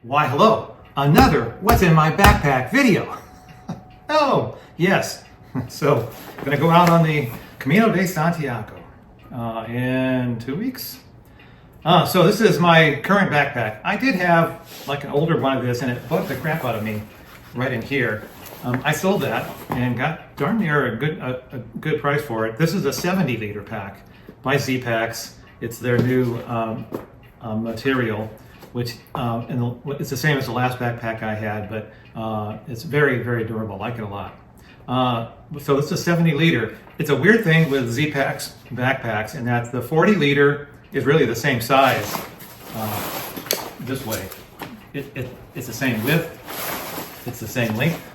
Why, hello, another What's in My Backpack video. Oh, yes. So, I'm going to go out on the Camino de Santiago in 2 weeks. So this is my current backpack. I did have like an older one of this and it bugged the crap out of me right in here. I sold that and got darn near a good price for it. This is a 70-liter pack by Z-Packs. It's their new material, which it's the same as the last backpack I had, but it's very, very durable. I like it a lot. So this is a 70-liter. It's a weird thing with Z-Packs backpacks in that the 40-liter is really the same size this way. It's the same width. It's the same length.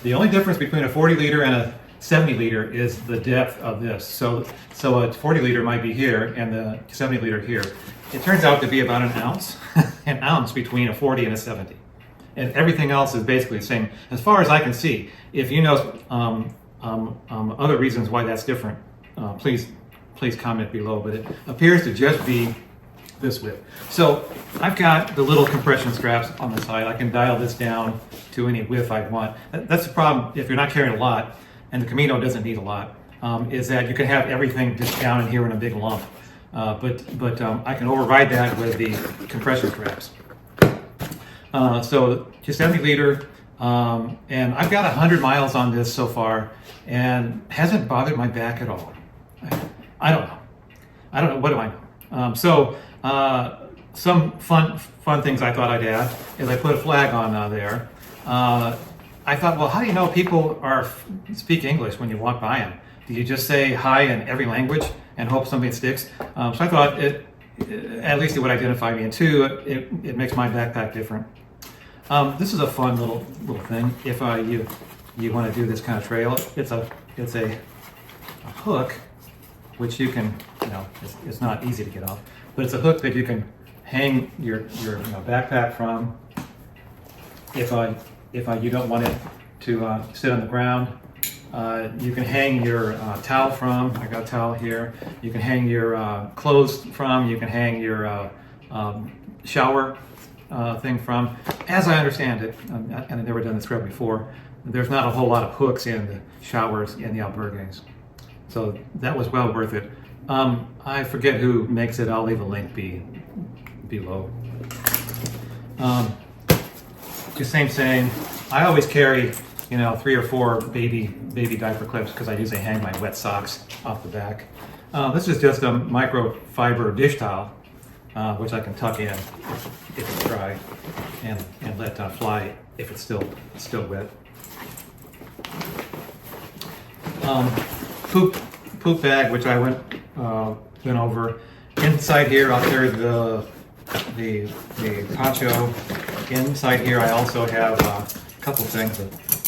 The only difference between a 40-liter and a 70-liter is the depth of this. So a 40-liter might be here and the 70-liter here. It turns out to be about an ounce, an ounce between a 40 and a 70. And everything else is basically the same, as far as I can see. If you know other reasons why that's different, please comment below. But it appears to just be this width. So I've got the little compression straps on the side. I can dial this down to any width I want. That's the problem if you're not carrying a lot, and the Camino doesn't need a lot, is that you can have everything just down in here in a big lump. But I can override that with the compression straps. So just 70-liter, and I've got 100 miles on this so far, and hasn't bothered my back at all. I don't know. What do I know? Some fun things I thought I'd add is I put a flag on there. I thought, well, how do you know people speak English when you walk by them? Do you just say hi in every language and hope something sticks? So I thought at least it would identify me, and two, it makes my backpack different. This is a fun little thing. If you want to do this kind of trail, it's a hook, which you can, it's not easy to get off, but it's a hook that you can hang your backpack from. If you don't want it to sit on the ground, you can hang your towel from. I got a towel here. You can hang your clothes from. You can hang your shower thing from. As I understand it, and I've never done this scrub before, there's not a whole lot of hooks in the showers in the albergues. So that was well worth it. I forget who makes it. I'll leave a link below. Just same. I always carry 3 or 4 baby diaper clips because I usually hang my wet socks off the back. This is just a microfiber dish towel, which I can tuck in if it's dry and let fly if it's still wet. Poop bag, which I went over. Inside here, I'll carry the poncho. Inside here, I also have a couple things.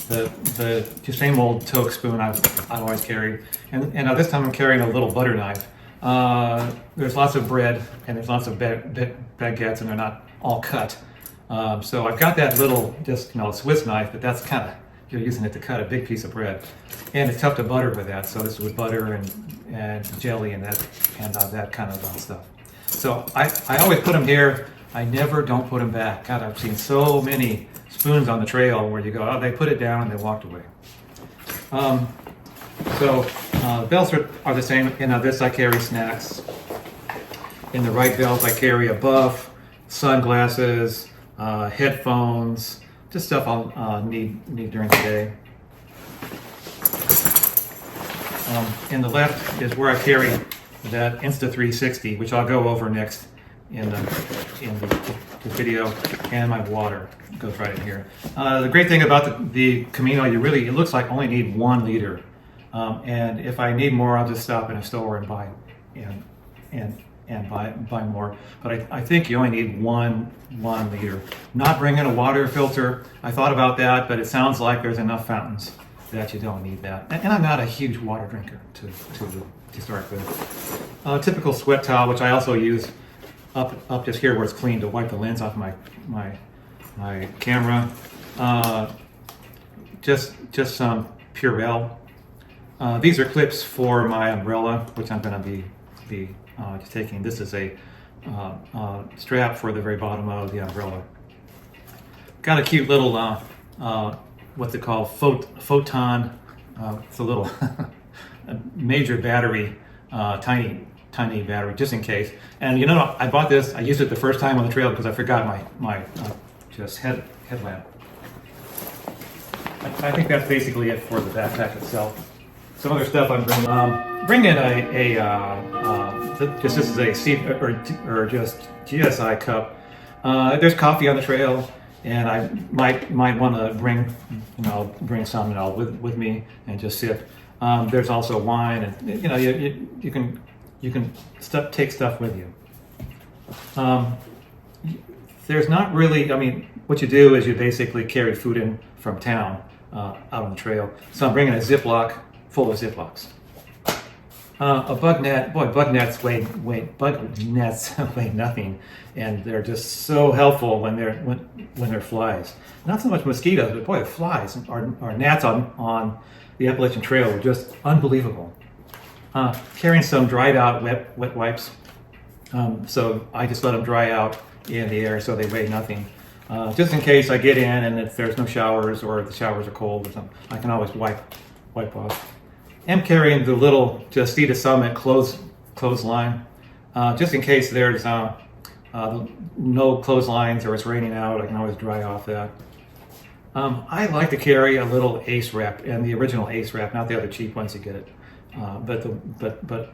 The same old Toke spoon I've always carried, and this time I'm carrying a little butter knife. There's lots of bread and there's lots of baguettes, and they're not all cut. So I've got that little Swiss knife, but that's kind of, you're using it to cut a big piece of bread, and it's tough to butter with that. So this is with butter and jelly and that kind of stuff. So I always put them here. I never don't put them back. God, I've seen so many spoons on the trail where you go, oh, they put it down and they walked away. The belts are the same. In this I carry snacks. In the right belt I carry a buff, sunglasses, headphones, just stuff I'll need during the day. In the left is where I carry that Insta360, which I'll go over next in the video, and my water goes right in here. The great thing about the Camino, it looks like only need 1 liter, and if I need more, I'll just stop in a store and buy buy more. But I think you only need one liter. Not bringing a water filter. I thought about that, but it sounds like there's enough fountains that you don't need that. And I'm not a huge water drinker to start with. Typical sweat towel, which I also use up just here where it's clean, to wipe the lens off my camera. Just some Purell. These are clips for my umbrella, which I'm going to be taking. This is a strap for the very bottom of the umbrella. got a cute little, what's it called, photon, it's a little major battery, tiny battery, just in case. And you know, I bought this, I used it the first time on the trail because I forgot my just headlamp. I think that's basically it for the backpack itself. Some other stuff I'm bringing this is a C or just GSI cup. There's coffee on the trail, and I might want to bring some with me and just sip. There's also wine, and you can take stuff with you. There's not really, I mean, what you do is you basically carry food in from town out on the trail. So I'm bringing a Ziploc full of Ziplocs. A bug net, boy, bug nets weigh nothing, and they're just so helpful when they're flies. Not so much mosquitoes, but boy, the flies or gnats on the Appalachian Trail were just unbelievable. Carrying some dried out wet wipes, so I just let them dry out in the air so they weigh nothing. Just in case I get in and if there's no showers or if the showers are cold or something, I can always wipe off. I'm carrying the little just Sea to Summit clothesline, just in case there's no clotheslines or it's raining out. I can always dry off that. I like to carry a little Ace wrap, and the original Ace wrap, not the other cheap ones you get, but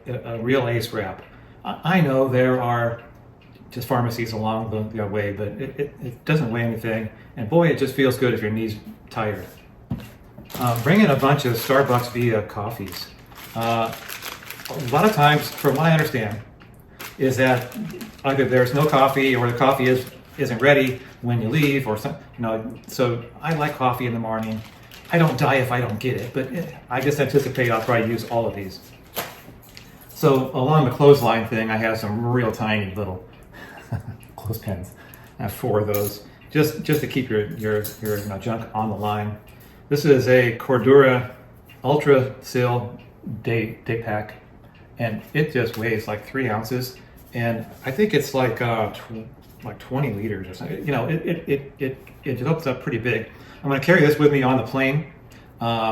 a real Ace wrap. I know there are just pharmacies along the way, but it doesn't weigh anything, and boy, it just feels good if your knee's tired. Bring in a bunch of Starbucks Via coffees. A lot of times, from what I understand, is that either there's no coffee or the coffee isn't ready when you leave, or something. So I like coffee in the morning. I don't die if I don't get it, but I just anticipate I'll probably use all of these. So along the clothesline thing, I have some real tiny little clothespins. I have 4 of those, just to keep your junk on the line. This is a Cordura Ultra Sil day pack, and it just weighs like 3 ounces, and I think it's like 20 liters or something. It opens up pretty big. I'm going to carry this with me on the plane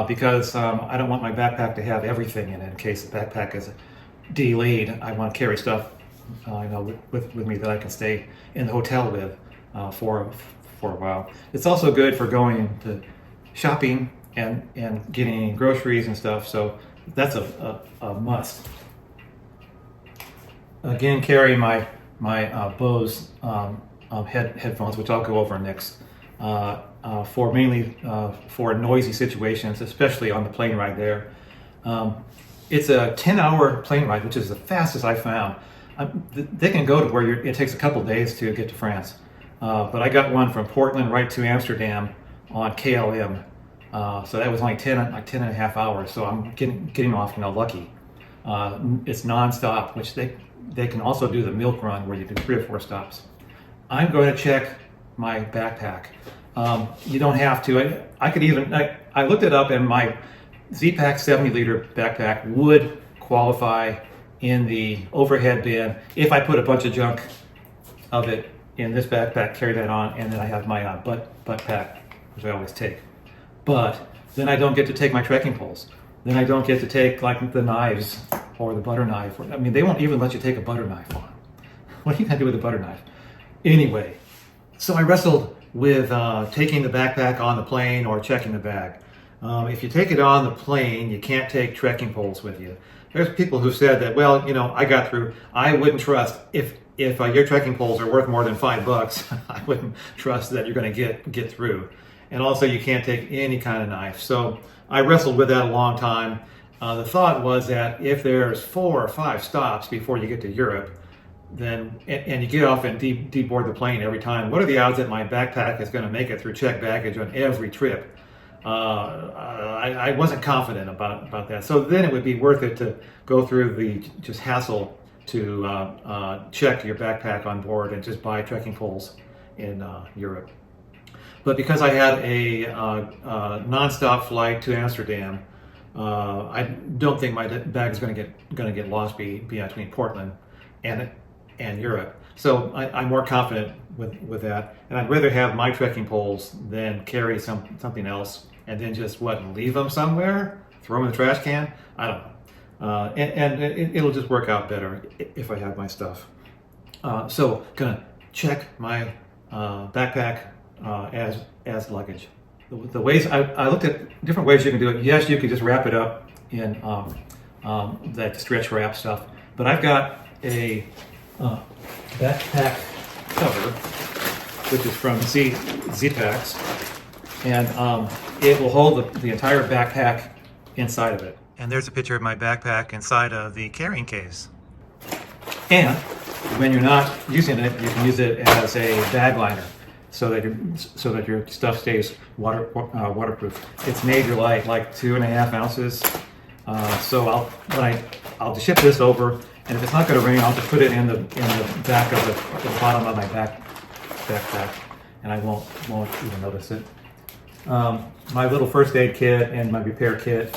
because I don't want my backpack to have everything in it in case the backpack is delayed. I want to carry stuff with me that I can stay in the hotel with for a while. It's also good for going to shopping and getting groceries and stuff, so that's a must. Again, carry my Bose headphones, which I'll go over next, for mainly for noisy situations, especially on the plane ride there. It's a 10-hour plane ride, which is the fastest I found. They can go to where it takes a couple days to get to France, but I got one from Portland right to Amsterdam on KLM, so that was only 10 and a half hours. So I'm getting off lucky. It's non-stop, which they can also do the milk run where you do 3 or 4 stops. I'm going to check my backpack. You don't have to. I looked it up, and my Z-Pack 70-liter backpack would qualify in the overhead bin if I put a bunch of junk of it in this backpack, carry that on, and then I have my butt pack, which I always take. But then I don't get to take my trekking poles. Then I don't get to take like the knives or the butter knife. I mean, they won't even let you take a butter knife on. What are you gonna do with a butter knife? Anyway, so I wrestled with taking the backpack on the plane or checking the bag. If you take it on the plane, you can't take trekking poles with you. There's people who said that, well, I got through. I wouldn't trust if your trekking poles are worth more than $5. I wouldn't trust that you're going to get through. And also, you can't take any kind of knife. So I wrestled with that a long time. The thought was that if there's 4 or 5 stops before you get to Europe, then and you get off and deboard the plane every time, what are the odds that my backpack is going to make it through checked baggage on every trip? I wasn't confident about that. So then it would be worth it to go through the just hassle to check your backpack on board and just buy trekking poles in Europe. But because I had a nonstop flight to Amsterdam, I don't think my bag is going to get lost between Portland and Europe. So I'm more confident with that, and I'd rather have my trekking poles than carry something else and then just leave them somewhere, throw them in the trash can. I don't know, it'll just work out better if I have my stuff. So gonna check my backpack as luggage. The ways I looked at different ways you can do it. Yes, you could just wrap it up in that stretch wrap stuff, but I've got a backpack cover, which is from Z-Packs, and it will hold the entire backpack inside of it. And there's a picture of my backpack inside of the carrying case. And when you're not using it, you can use it as a bag liner, so that your stuff stays waterproof. It's major light, like 2.5 ounces. So I'll ship this over, and if it's not going to rain, I'll just put it in the back of the bottom of my backpack, and I won't even notice it. My little first aid kit and my repair kit.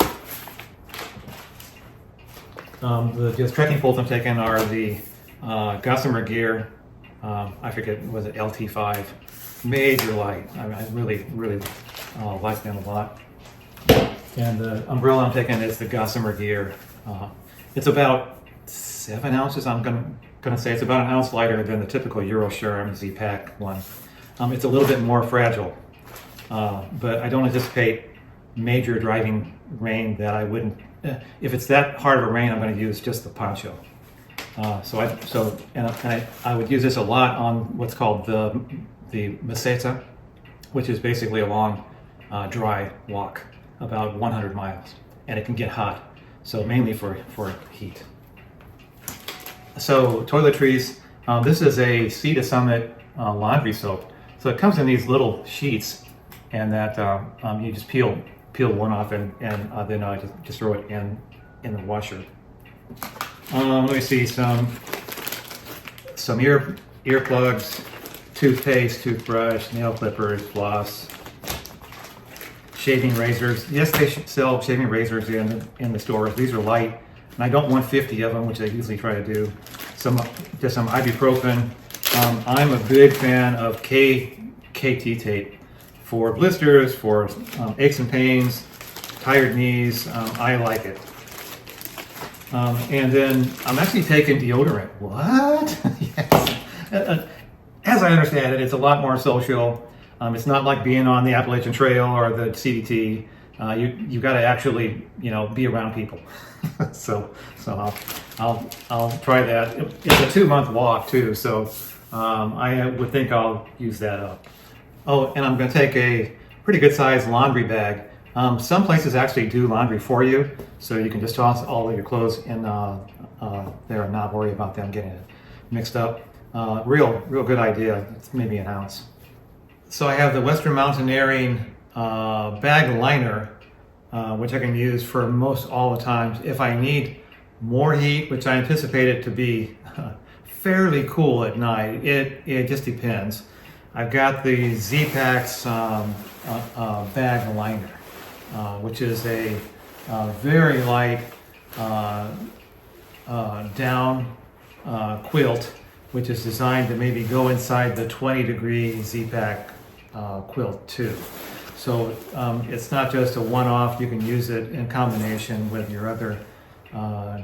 The trekking poles I'm taking are the Gossamer Gear. I forget, was it LT5? Major light. I really like them a lot. And the umbrella I'm taking is the Gossamer Gear. It's about 7 ounces. I'm gonna say it's about an ounce lighter than the typical Eurosherm Z-Pack one. It's a little bit more fragile, but I don't anticipate major driving rain that I wouldn't. If it's that hard of a rain, I'm going to use just the poncho. I would use this a lot on what's called the meseta, which is basically a long dry walk, about 100 miles, and it can get hot. So mainly for heat. So toiletries. This is a Sea to Summit laundry soap. So it comes in these little sheets, and that you just peel one off, and then I just throw it in the washer. Let me see, some earplugs, toothpaste, toothbrush, nail clippers, floss, shaving razors. Yes, they should sell shaving razors in the stores. These are light, and I don't want 50 of them, which I usually try to do. Just some ibuprofen. I'm a big fan of KT tape for blisters, for aches and pains, tired knees. I like it. And then I'm actually taking deodorant. What? Yes. As I understand it, it's a lot more social. It's not like being on the Appalachian Trail or the CDT. You got to actually, be around people. so I'll try that. It's a 2-month walk too, so I would think I'll use that up. Oh, and I'm going to take a pretty good sized laundry bag. Some places actually do laundry for you, so you can just toss all of your clothes in there and not worry about them getting it mixed up. Real good idea. It's maybe an ounce. So I have the Western Mountaineering bag liner, which I can use for most all the times. If I need more heat, which I anticipate it to be fairly cool at night, it just depends. I've got the Z-Packs bag liner, which is a very light down quilt, which is designed to maybe go inside the 20-degree Z-Pack quilt too. So it's not just a one-off. You can use it in combination with your other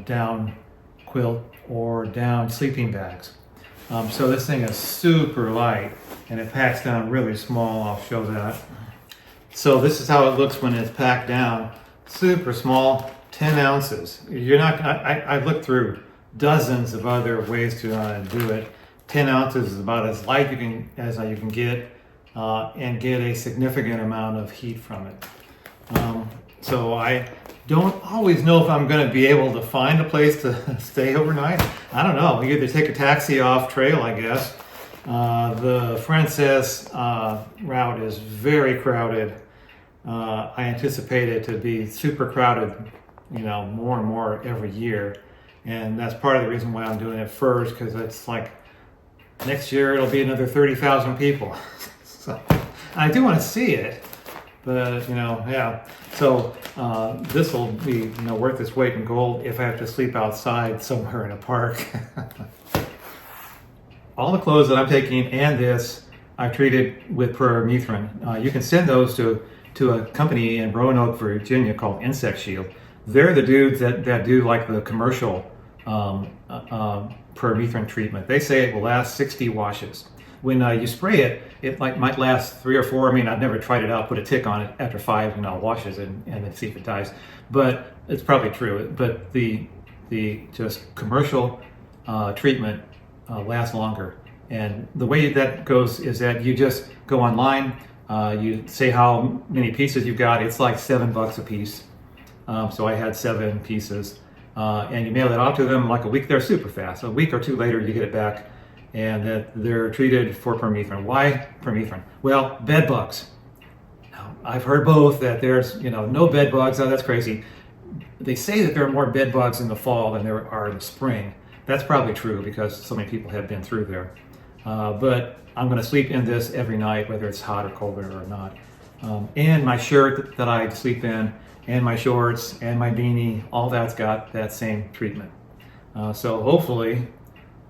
down quilt or down sleeping bags. So this thing is super light, and it packs down really small. I'll show that. So this is how it looks when it's packed down. Super small, 10 ounces. You're not. I've looked through dozens of other ways to do it. 10 ounces is about as light as you can get, and get a significant amount of heat from it. So I don't always know if I'm going to be able to find a place to stay overnight. I don't know. You either take a taxi off trail, I guess. The Frances route is very crowded. I anticipate it to be super crowded, more and more every year. And that's part of the reason why I'm doing it first, because it's like next year it'll be another 30,000 people. So I do want to see it, but yeah. So this will be worth its weight in gold if I have to sleep outside somewhere in a park. all the clothes that I'm taking and this, I've treated with permethrin. You can send those to a company in Roanoke, Virginia called Insect Shield. They're the dudes that do like the commercial permethrin treatment. They say it will last 60 washes. When you spray it, it might last 3 or 4. I mean, I've never tried it out, put a tick on it after 5 washes and then see if it dies. But it's probably true. But the just commercial treatment lasts longer. And the way that goes is that you just go online, you say how many pieces you've got. It's like $7 a piece. So I had 7 pieces. And you mail it out to them like a week. They're super fast. A week or 2 later, you get it back. And that they're treated for permethrin. Why permethrin? Well, bed bugs. Now, I've heard both, that there's no bed bugs. Oh, that's crazy. They say that there are more bed bugs in the fall than there are in the spring. That's probably true because so many people have been through there. But I'm going to sleep in this every night, whether it's hot or cold or not. And my shirt that I sleep in, and my shorts, and my beanie, all that's got that same treatment. So hopefully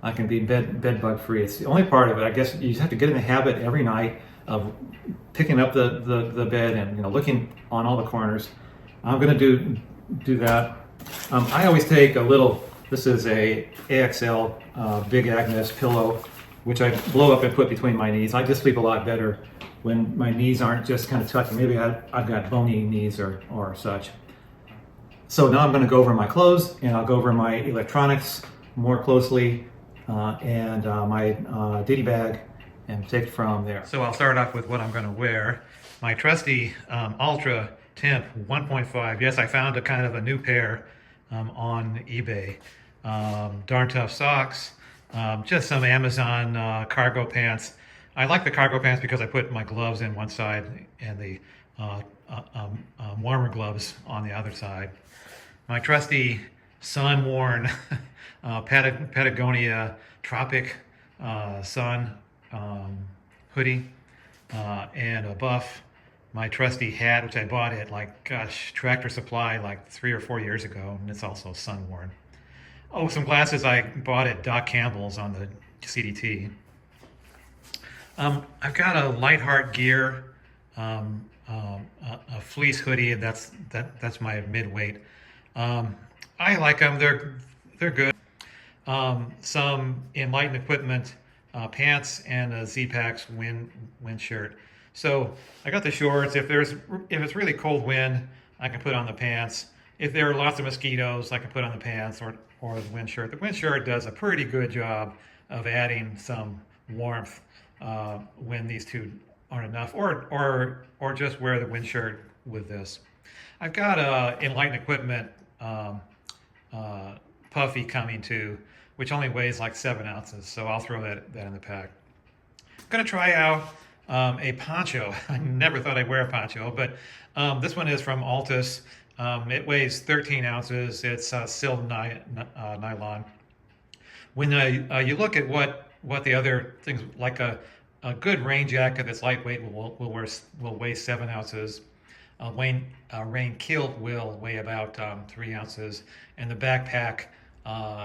I can be bed bug free. It's the only part of it. I guess you just have to get in the habit every night of picking up the bed and looking on all the corners. I'm going to do that. I always take a little. This is a AXL Big Agnes pillow, which I blow up and put between my knees. I just sleep a lot better when my knees aren't just kind of touching. Maybe I've got bony knees or such. So now I'm going to go over my clothes, and I'll go over my electronics more closely. And my ditty bag, and take it from there. So I'll start off with what I'm going to wear. My trusty Ultra Temp 1.5. Yes, I found a kind of a new pair on eBay. Darn tough socks. Just some Amazon cargo pants. I like the cargo pants because I put my gloves in one side and the warmer gloves on the other side. My trusty sun-worn Patagonia Tropic Sun hoodie and a buff. My trusty hat, which I bought at Tractor Supply like 3 or 4 years ago, and it's also sun-worn. Oh, some glasses I bought at Doc Campbell's on the CDT. I've got a Lightheart Gear a fleece hoodie, and that's my mid-weight. I like them. They're good. Some Enlightened Equipment pants and a Z-Packs wind shirt. So I got the shorts. If it's really cold wind, I can put on the pants. If there are lots of mosquitoes, I can put on the pants or the wind shirt. The wind shirt does a pretty good job of adding some warmth when these two aren't enough, or just wear the wind shirt with this. I've got Enlightened Equipment puffy coming too, which only weighs like 7 ounces, so I'll throw that in the pack. I'm gonna try out a poncho. I never thought I'd wear a poncho, but this one is from Altus. It weighs 13 ounces. It's silk nylon. When you look at what the other things, like a good rain jacket that's lightweight will weigh 7 ounces. Rain kilt will weigh about 3 ounces, and the backpack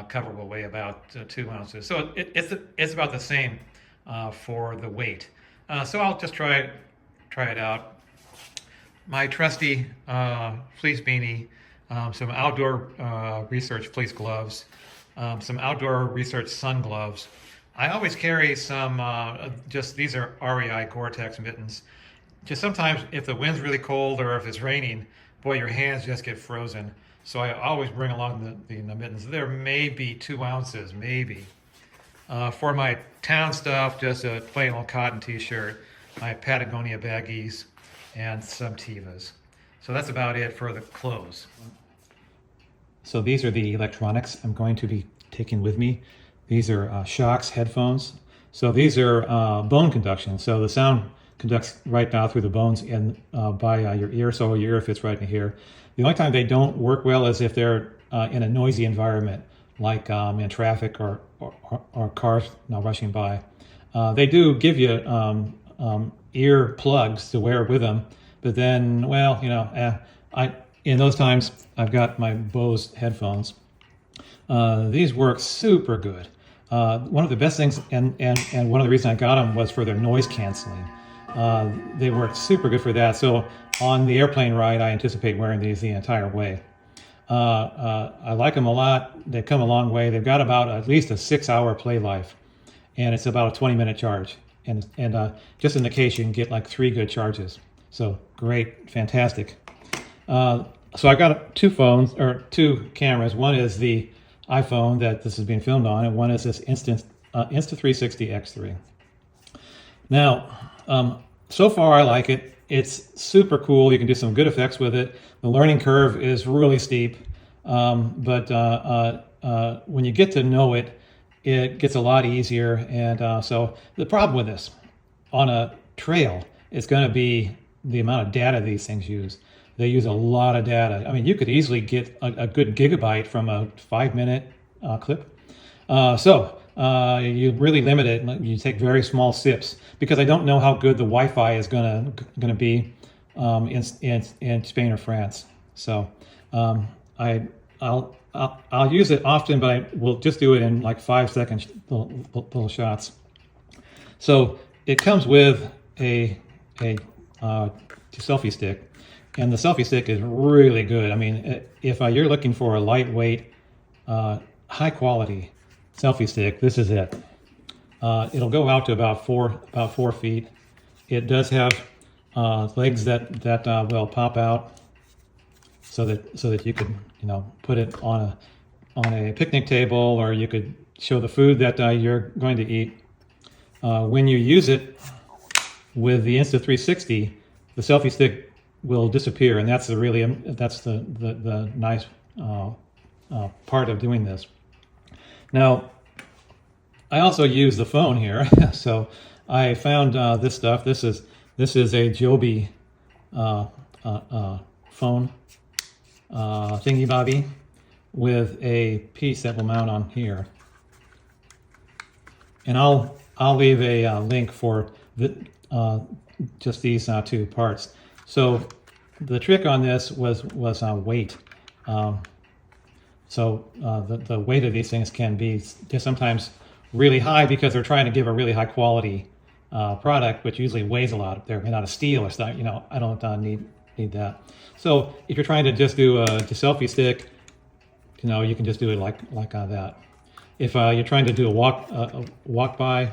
cover will weigh about 2 ounces. So it's about the same for the weight. So I'll just try it out. My trusty fleece beanie, some outdoor research fleece gloves, some outdoor research sun gloves. I always carry some, these are REI Gore-Tex mittens. Just sometimes if the wind's really cold or if it's raining, boy, your hands just get frozen. So I always bring along the mittens. There may be 2 ounces, maybe. For my town stuff, just a plain old cotton t-shirt, my Patagonia baggies, and some Tevas. So that's about it for the clothes. So these are the electronics I'm going to be taking with me. These are Shocks headphones. So these are bone conduction. So the sound conducts right now through the bones and by your ear, so your ear fits right in here. The only time they don't work well is if they're in a noisy environment, like in traffic or cars rushing by. They do give you ear plugs to wear with them, but then, well, in those times, I've got my Bose headphones. These work super good. One of the best things, and one of the reasons I got them was for their noise canceling. They work super good for that. So on the airplane ride, I anticipate wearing these the entire way. I like them a lot. They've come a long way. They've got about at least a 6-hour play life, and it's about a 20-minute charge. And just in the case, you can get like 3 good charges. So great, fantastic. So I got 2 phones, or 2 cameras. One is the iPhone that this is being filmed on, and one is this Insta360 X3. Now, so far I like it. It's super cool. You can do some good effects with it. The learning curve is really steep, but when you get to know it, it gets a lot easier. And so the problem with this on a trail is going to be the amount of data these things use. They use a lot of data. I mean, you could easily get a good gigabyte from a 5-minute clip. So you really limit it. You take very small sips, because I don't know how good the Wi-Fi is gonna be in Spain or France. So I'll use it often, but I will just do it in like 5-second little shots. So it comes with a selfie stick. And the selfie stick is really good. I mean, if you're looking for a lightweight, high quality selfie stick, this is it. It'll go out to about 4 feet. It does have legs that will pop out, so that you could put it on a picnic table, or you could show the food that you're going to eat. When you use it with the Insta360, the selfie stick will disappear, and that's the nice part of doing this. Now, I also use the phone here, so I found this stuff. This is a Joby phone thingy bobby with a piece that will mount on here, and I'll leave a link for just these 2 parts. So the trick on this was weight. So the weight of these things can be just sometimes really high, because they're trying to give a really high quality product, which usually weighs a lot. They're made out of steel or stuff. I don't need that. So if you're trying to just do a selfie stick, you can just do it like that. If you're trying to do a walk by,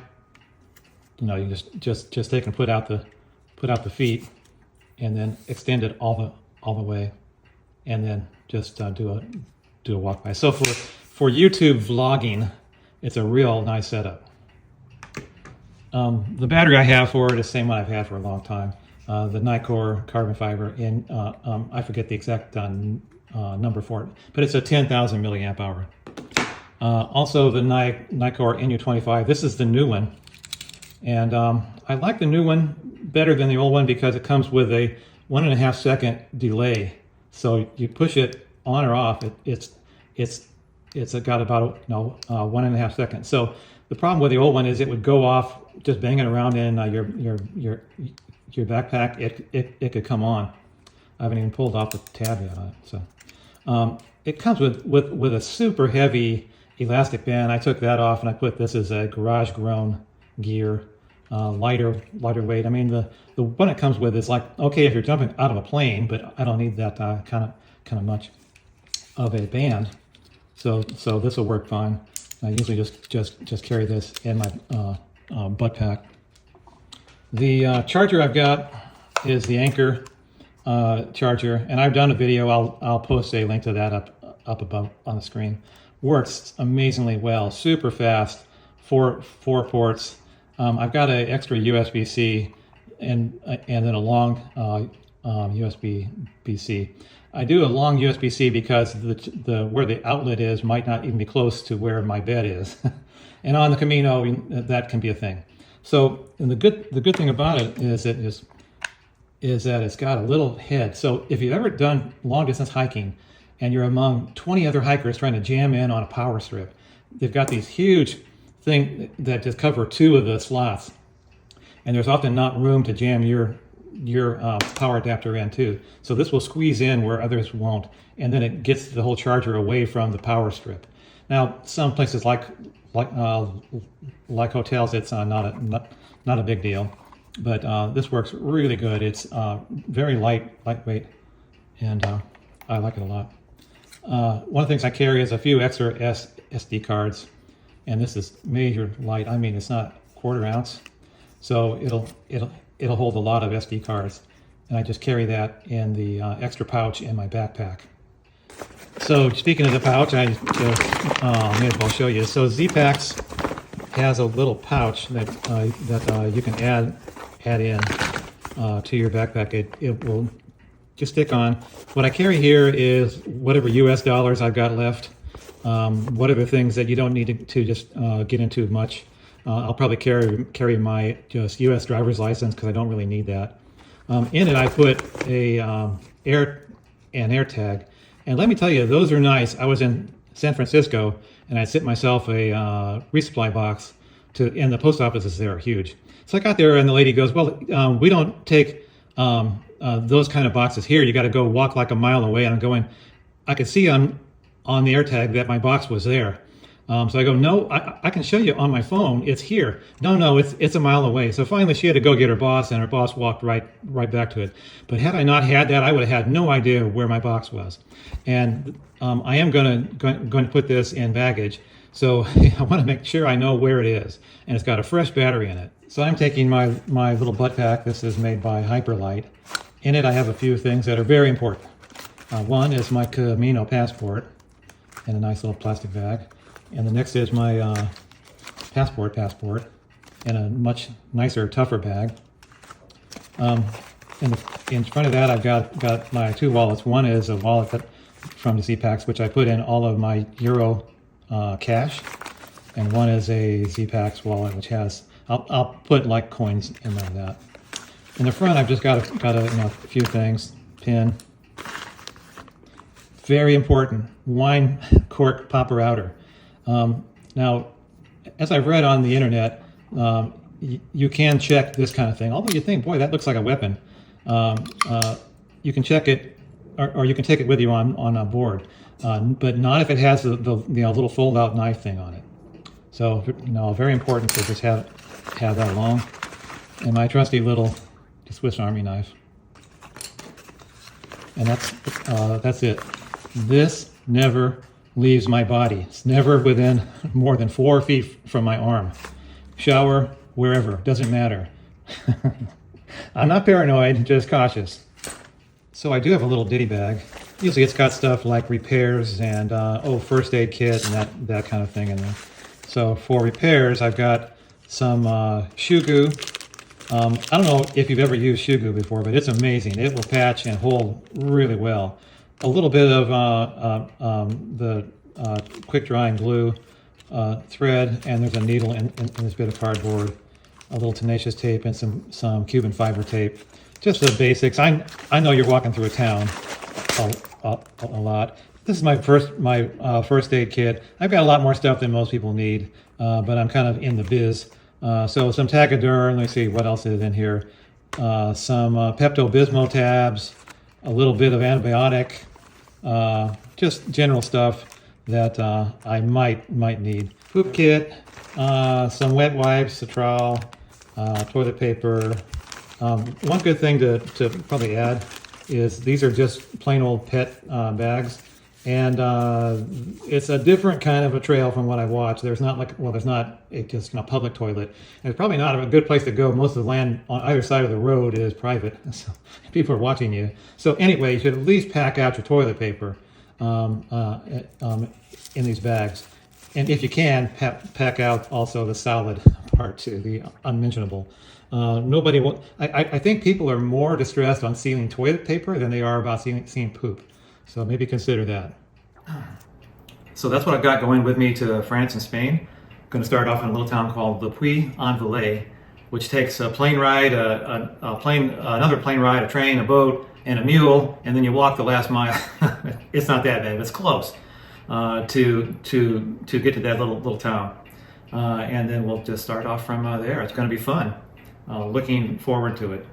you just take and put out the feet, and then extend it all the way, and then just do a walk by. So for YouTube vlogging, it's a real nice setup. The battery I have for it is the same one I've had for a long time. The Nikkor carbon fiber, and I forget the exact number for it, but it's a 10,000 milliamp hour. Also the Nikkor NU25. This is the new one, and I like the new one better than the old one because it comes with a 1.5 second delay. So you push it on or off, it's got about 1.5 seconds. So the problem with the old one is it would go off just banging around in your backpack. It could come on. I haven't even pulled off the tab yet on it. So it comes with a super heavy elastic band. I took that off and I put this as a garage grown gear. Lighter weight. I mean, the one it comes with is like, okay, if you're jumping out of a plane, but I don't need that kind of much of a band. So this will work fine. I usually just carry this in my butt pack. The charger I've got is the Anchor charger, and I've done a video. I'll post a link to that up above on the screen. Works amazingly well, super fast, four ports. I've got an extra USB-C and then a long USB-C. I do a long USB-C because the where the outlet is might not even be close to where my bed is, and on the Camino that can be a thing. So, and the good thing about it is that it's got a little head. So if you've ever done long distance hiking and you're among 20 other hikers trying to jam in on a power strip, they've got these huge thing that just cover 2 of the slots, and there's often not room to jam your power adapter in too. So this will squeeze in where others won't, and then it gets the whole charger away from the power strip. Now, some places like like hotels, it's not a big deal. But this works really good. It's very lightweight, and I like it a lot. One of the things I carry is a few extra SD cards, and this is major light. I mean, it's not quarter ounce, so it'll hold a lot of SD cards, and I just carry that in the extra pouch in my backpack. So speaking of the pouch, I just may as well show you. So Z-Packs has a little pouch that you can add in to your backpack. It will just stick on. What I carry here is whatever US dollars I've got left, whatever things that you don't need to just get into much. I'll probably carry my just US driver's license because I don't really need that. In it I put an air tag, and let me tell you, those are nice. I was in San Francisco and I sent myself a resupply box and the post offices there are huge. So I got there and the lady goes, well, we don't take those kind of boxes here. You got to go walk like a mile away. And I'm going, I could see on the AirTag that my box was there. So I go, no, I can show you on my phone. It's here. No, it's a mile away. So finally she had to go get her boss, and her boss walked right back to it. But had I not had that, I would have had no idea where my box was. And I am going to put this in Bagage. So I want to make sure I know where it is. And it's got a fresh battery in it. So I'm taking my little butt pack. This is made by Hyperlight. In it I have a few things that are very important. One is my Camino passport in a nice little plastic bag. And the next is my passport in a much nicer, tougher bag. In front of that, I've got my two wallets. One is a wallet from the Z-Packs, which I put in all of my Euro cash, and one is a Z-Packs wallet, which has I'll put like coins in that. In the front, I've just got a few things. Pin. Very important. Wine cork popper outer. Now, as I've read on the internet, you can check this kind of thing. Although you think, boy, that looks like a weapon. You can check it, or you can take it with you on board, but not if it has the little fold-out knife thing on it. So, very important to just have that along. And my trusty little Swiss Army knife. And that's it. This never leaves my body. It's never within more than 4 feet from my arm. Shower, wherever, doesn't matter. I'm not paranoid, just cautious. So I do have a little ditty bag. Usually it's got stuff like repairs and first aid kit and that kind of thing in there. So for repairs, I've got some shoe goo. I don't know if you've ever used shoe goo before, but it's amazing. It will patch and hold really well. A little bit of the quick drying glue, thread, and there's a needle in this bit of cardboard, a little tenacious tape, and some Cuban fiber tape. Just the basics. I know you're walking through a town a lot. This is my first aid kit. I've got a lot more stuff than most people need, but I'm kind of in the biz. So some Tacadur. Let me see what else is in here. Some Pepto-Bismol tabs, a little bit of antibiotic, just general stuff that I might need. Poop kit, some wet wipes, a trowel, toilet paper. One good thing to probably add is these are just plain old pet bags, and it's a different kind of a trail from what I watched. There's not just a public toilet. And it's probably not a good place to go. Most of the land on either side of the road is private, so people are watching you. So anyway, you should at least pack out your toilet paper in these bags. And if you can, pack out also the solid part too, the unmentionable. I think people are more distressed on seeing toilet paper than they are about seeing poop. So maybe consider that. So that's what I've got going with me to France and Spain. I'm going to start off in a little town called Le Puy-en-Velay, which takes a plane ride, another plane ride, a train, a boat, and a mule, and then you walk the last mile. It's not that bad, but it's close to get to that little town. And then we'll just start off from there. It's going to be fun. Looking forward to it.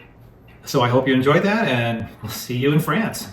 So I hope you enjoyed that, and we'll see you in France.